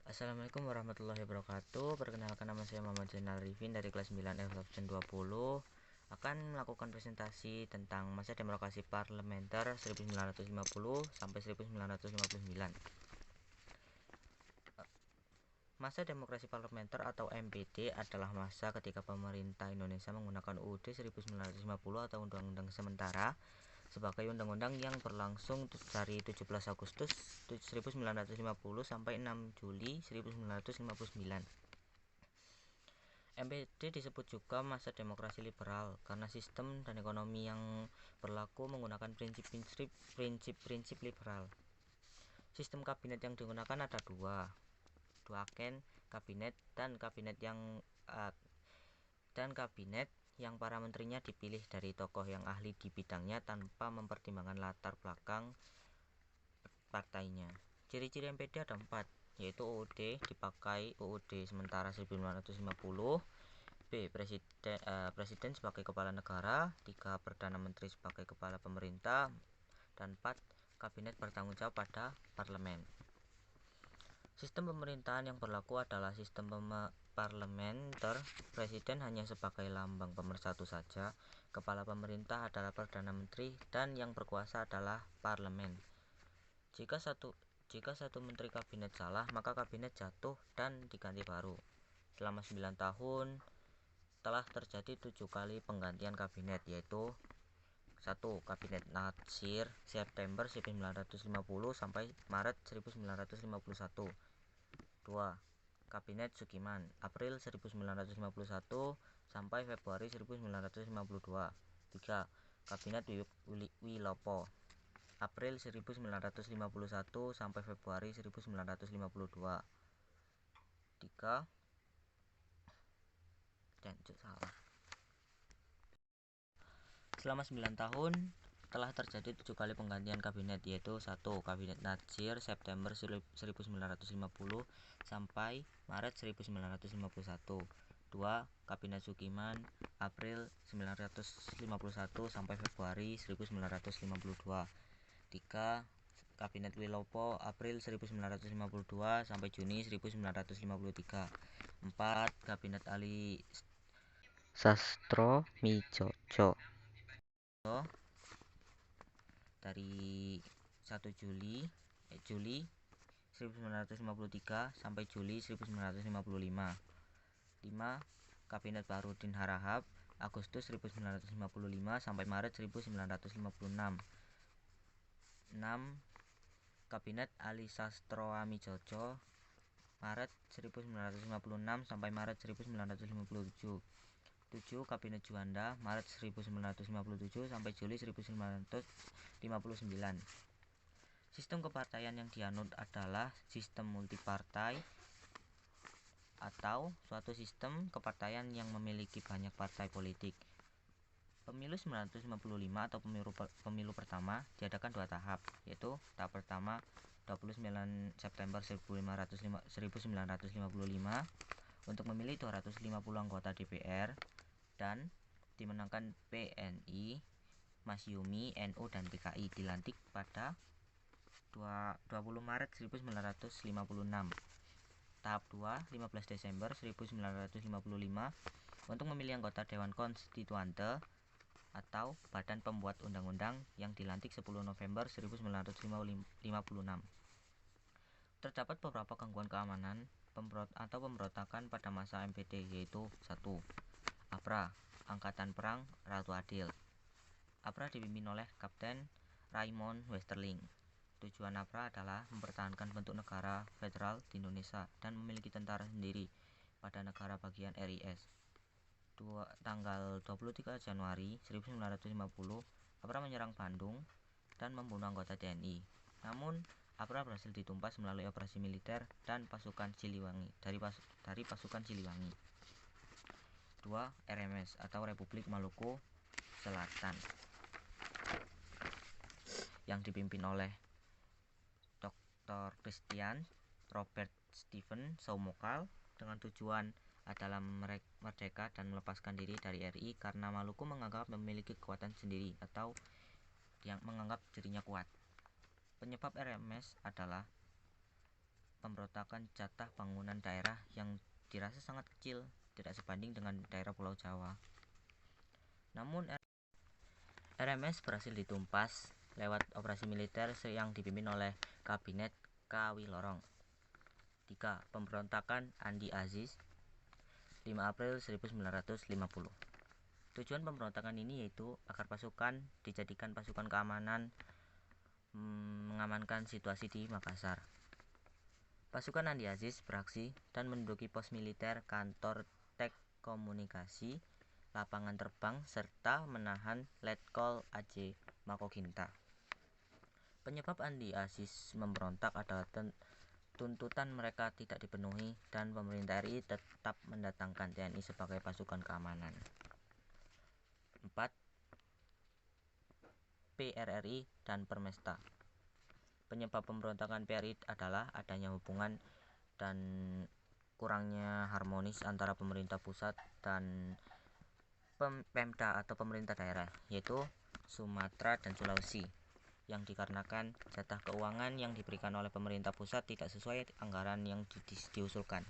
Assalamualaikum warahmatullahi wabarakatuh. Perkenalkan, nama saya Muhammad Zainal Arifin dari kelas 9F absen 20. Akan melakukan presentasi tentang masa demokrasi parlementer 1950 sampai 1959. Masa demokrasi parlementer atau MPD adalah masa ketika pemerintah Indonesia menggunakan UUD 1950 atau Undang-Undang Sementara sebagai undang-undang yang berlangsung dari 17 Agustus 1950 sampai 6 Juli 1959. MPD disebut juga masa demokrasi liberal karena sistem dan ekonomi yang berlaku menggunakan prinsip-prinsip liberal. Sistem kabinet yang digunakan ada dua kabinet dan kabinet yang para menterinya dipilih dari tokoh yang ahli di bidangnya tanpa mempertimbangkan latar belakang partainya. Ciri-ciri MPD ada 4, yaitu UUD dipakai UUD sementara 1950, B. Presiden sebagai kepala negara, 3. Perdana Menteri sebagai kepala pemerintah, dan 4. Kabinet bertanggung jawab pada parlemen. Sistem pemerintahan yang berlaku adalah sistem parlementer. Presiden hanya sebagai lambang pemersatu saja. Kepala pemerintah adalah Perdana Menteri dan yang berkuasa adalah parlemen. Jika satu menteri kabinet salah, maka kabinet jatuh dan diganti baru. Selama 9 tahun telah terjadi 7 kali penggantian kabinet, yaitu 1. Kabinet Natsir September 1950 sampai Maret 1951. 2. Kabinet Sukiman April 1951 sampai Februari 1952. 3. Kabinet Wilopo April 1951 sampai Februari 1952. 3. Selama 9 tahun telah terjadi 7 kali penggantian kabinet, yaitu 1. Kabinet Natsir September 1950 sampai Maret 1951. 2. Kabinet Sukiman April 1951 sampai Februari 1952. 3. Kabinet Wilopo April 1952 sampai Juni 1953. 4. Kabinet Ali Sastromijojo dari 1 Juli 1953 sampai Juli 1955. 5. Kabinet Bahrudin Harahap Agustus 1955 sampai Maret 1956. 6. Kabinet Ali Sastroamijojo Maret 1956 sampai Maret 1957. 7. Kabinet Juanda Maret 1957 sampai Juli 1959. Sistem kepartaian yang dianut adalah sistem multipartai atau suatu sistem kepartaian yang memiliki banyak partai politik. Pemilu 1955 atau pemilu pertama diadakan 2 tahap, yaitu tahap pertama 29 September 1955 untuk memilih 250 anggota DPR dan dimenangkan PNI, Masyumi, NU, dan PKI, dilantik pada 20 Maret 1956. Tahap 2 15 Desember 1955 untuk memilih anggota Dewan Konstituante atau Badan Pembuat Undang-Undang yang dilantik 10 November 1956. Terdapat beberapa gangguan keamanan atau pemberontakan pada masa MPD, yaitu 1. APRA, Angkatan Perang Ratu Adil. APRA dipimpin oleh Kapten Raymond Westerling. Tujuan APRA adalah mempertahankan bentuk negara federal di Indonesia dan memiliki tentara sendiri pada negara bagian RIS. Tanggal 23 Januari 1950, APRA menyerang Bandung dan membunuh anggota TNI. Namun, APRA berhasil ditumpas melalui operasi militer dan pasukan Siliwangi dari pasukan Siliwangi. 2. RMS atau Republik Maluku Selatan yang dipimpin oleh Dr. Christian Robert Stephen Soumokal dengan tujuan adalah merdeka dan melepaskan diri dari RI karena Maluku menganggap memiliki kekuatan sendiri atau yang menganggap dirinya kuat. Penyebab RMS adalah pemberontakan jatah bangunan daerah yang dirasa sangat kecil, tidak sebanding dengan daerah Pulau Jawa. Namun RMS berhasil ditumpas lewat operasi militer yang dipimpin oleh Kabinet Kawilorong. 3. Pemberontakan Andi Aziz 5 April 1950. Tujuan pemberontakan ini yaitu agar pasukan dijadikan pasukan keamanan mengamankan situasi di Makassar. Pasukan Andi Aziz beraksi dan menduduki pos militer, kantor komunikasi, lapangan terbang, serta menahan Letkol Aceh Makoginta. Penyebab Andi Aziz memberontak adalah tuntutan mereka tidak dipenuhi dan pemerintah RI tetap mendatangkan TNI sebagai pasukan keamanan. 4. PRRI dan Permesta. Penyebab pemberontakan PRI adalah adanya hubungan dan kurangnya harmonis antara pemerintah pusat dan Pemda atau pemerintah daerah, yaitu Sumatera dan Sulawesi, yang dikarenakan jatah keuangan yang diberikan oleh pemerintah pusat tidak sesuai anggaran yang diusulkan.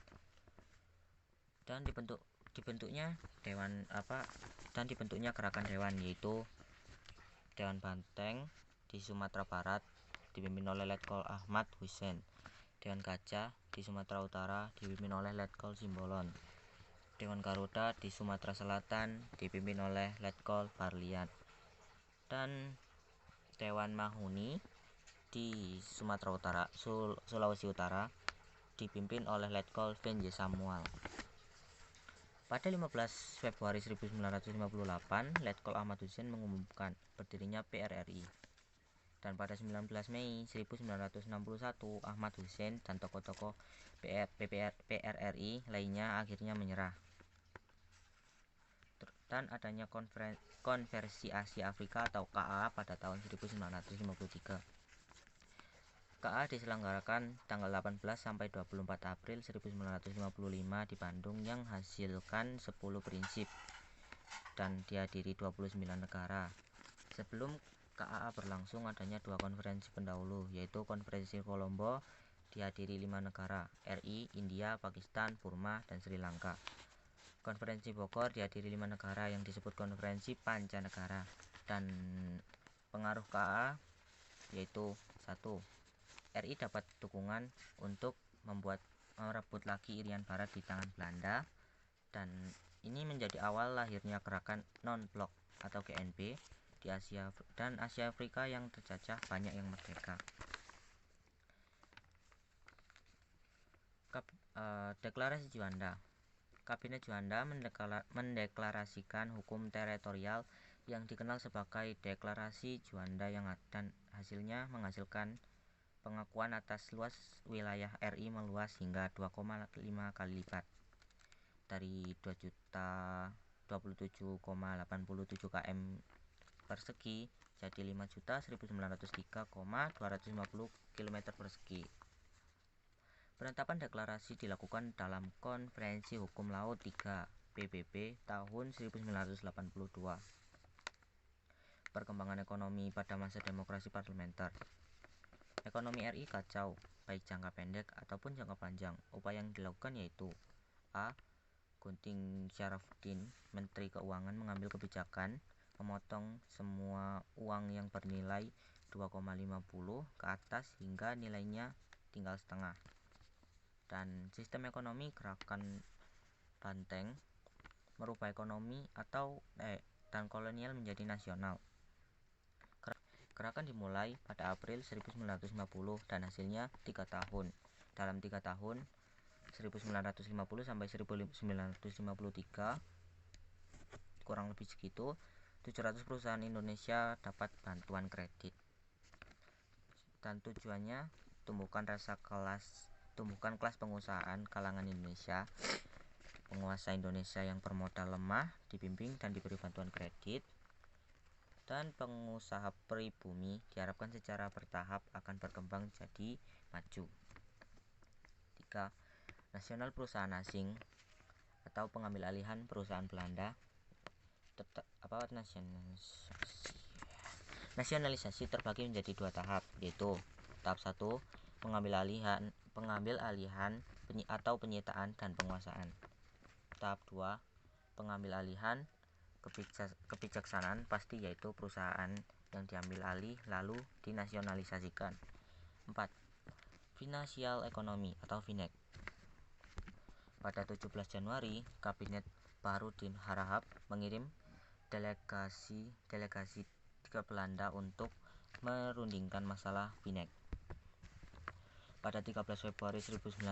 Dan dibentuknya gerakan dewan, yaitu Dewan Banteng di Sumatera Barat dipimpin oleh Letkol Ahmad Hussein, Dewan Kaca di Sumatera Utara dipimpin oleh Letkol Simbolon, Dewan Garuda di Sumatera Selatan dipimpin oleh Letkol Barlian, dan Dewan Mahuni di Sumatera Utara, Sulawesi Utara dipimpin oleh Letkol Venje Samuel. Pada 15 Februari 1958, Letkol Ahmad Hussein mengumumkan berdirinya PRRI. Dan pada 19 Mei 1961, Ahmad Hussein dan tokoh-tokoh PRRI lainnya akhirnya menyerah. Dan adanya Konversi Asia Afrika atau KA pada tahun 1953. KA diselenggarakan tanggal 18 sampai 24 April 1955 di Bandung yang hasilkan 10 prinsip dan dihadiri 29 negara. Sebelum KAA berlangsung adanya 2 konferensi pendahulu, yaitu Konferensi Kolombo dihadiri 5 negara, RI, India, Pakistan, Burma, dan Sri Lanka. Konferensi Bogor dihadiri 5 negara yang disebut Konferensi Pancanegara. Dan pengaruh KAA yaitu 1. RI dapat dukungan untuk merebut lagi Irian Barat di tangan Belanda, dan ini menjadi awal lahirnya gerakan non-blok atau GNB di Asia dan Asia Afrika yang terjajah banyak yang merdeka. Deklarasi Juanda. Kabinet Juanda mendeklarasikan hukum teritorial yang dikenal sebagai Deklarasi Juanda dan hasilnya menghasilkan pengakuan atas luas wilayah RI meluas hingga 2,5 kali lipat dari 2.027,87 km persegi jadi 5.1903,250 km persegi. Penetapan deklarasi dilakukan dalam Konferensi Hukum Laut 3 PBB tahun 1982. Perkembangan ekonomi pada masa demokrasi parlementer. Ekonomi RI kacau, baik jangka pendek ataupun jangka panjang. Upaya yang dilakukan yaitu A. Gunting Syarafuddin, Menteri Keuangan, mengambil kebijakan memotong semua uang yang bernilai 2,50 ke atas hingga nilainya tinggal setengah. Dan sistem ekonomi gerakan Banteng merubah ekonomi dan kolonial menjadi nasional. Gerakan dimulai pada April 1950 dan hasilnya 3 tahun. Dalam 3 tahun 1950 sampai 1953 kurang lebih segitu 700 perusahaan Indonesia dapat bantuan kredit. Dan tujuannya tumbuhkan kelas pengusahaan kalangan Indonesia. Penguasa Indonesia yang bermodal lemah dibimbing dan diberi bantuan kredit. Dan pengusaha pribumi diharapkan secara bertahap akan berkembang jadi maju. 3. Nasional perusahaan asing atau pengambil alihan perusahaan Belanda. Nasionalisasi terbagi menjadi 2 tahap, yaitu tahap 1 pengambil alihan pengambil alihan atau penyitaan dan penguasaan. Tahap 2, pengambil alihan kebijaksanaan pasti, yaitu perusahaan yang diambil alih lalu dinasionalisasikan. 4. Financial Economy atau FINEC. Pada 17 Januari, Kabinet Bahroudin Harahap mengirim delegasi ke Belanda untuk merundingkan masalah FINEC. Pada 13 Februari 1956,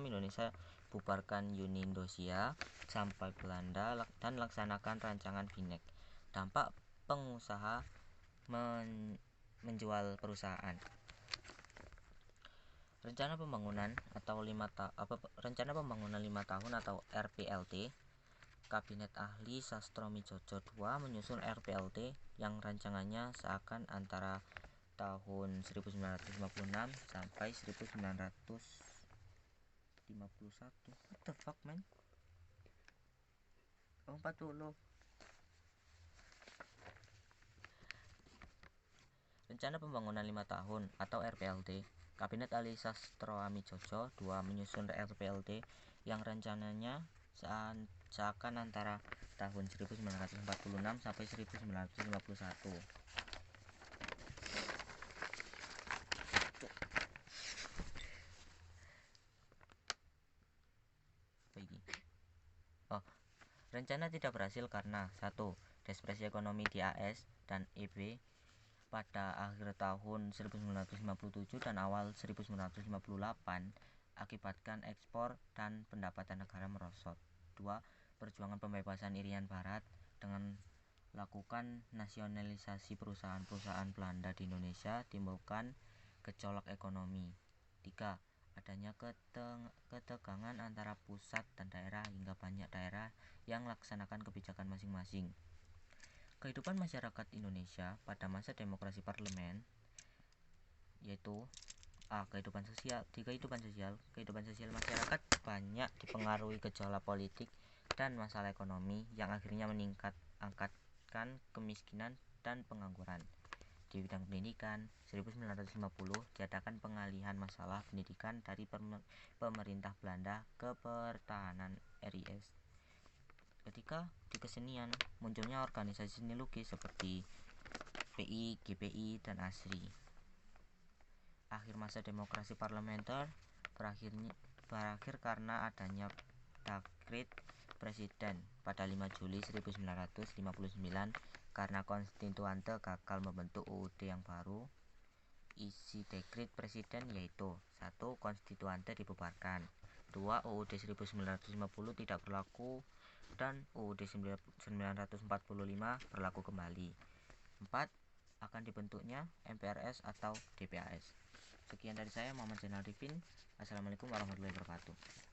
Indonesia bubarkan Uni Indonesia sampai Belanda dan laksanakan rancangan FINEC. Dampak pengusaha menjual perusahaan. Rencana Pembangunan 5 tahun atau RPLT. Kabinet Ahli Sastroamidjojo II menyusun RPLT yang rancangannya seakan antara tahun 1956 sampai 1951. What the fuck, man? 40. Rencana Pembangunan 5 tahun atau RPLT. Kabinet Ahli Sastroamidjojo II menyusun RPLT yang rencananya seakan antara tahun 1946 sampai 1951. Rencana tidak berhasil karena 1. Depresi ekonomi di AS dan EB pada akhir tahun 1957 dan awal 1958 akibatkan ekspor dan pendapatan negara merosot. 2. Perjuangan pembebasan Irian Barat dengan lakukan nasionalisasi perusahaan-perusahaan Belanda di Indonesia timbulkan gejolak ekonomi. 3. Adanya ketegangan antara pusat dan daerah hingga banyak daerah yang melaksanakan kebijakan masing-masing. Kehidupan masyarakat Indonesia pada masa demokrasi parlemen, yaitu kehidupan sosial masyarakat banyak dipengaruhi gejolak politik dan masalah ekonomi yang akhirnya angkatkan kemiskinan dan pengangguran. Di bidang pendidikan, 1950 diadakan pengalihan masalah pendidikan dari pemerintah Belanda ke pertahanan RIS. Ketika di kesenian, munculnya organisasi seni lukis seperti PI, GPI, dan ASRI. Akhir masa demokrasi parlementer berakhir karena adanya dekret presiden pada 5 Juli 1959 karena konstituante gagal membentuk UUD yang baru. Isi dekret presiden yaitu: 1. Konstituante dibubarkan. 2. UUD 1950 tidak berlaku dan UUD 1945 berlaku kembali. 4. Akan dibentuknya MPRS atau DPAS. Sekian dari saya, Muhammad Zainal Arifin. Assalamualaikum warahmatullahi wabarakatuh.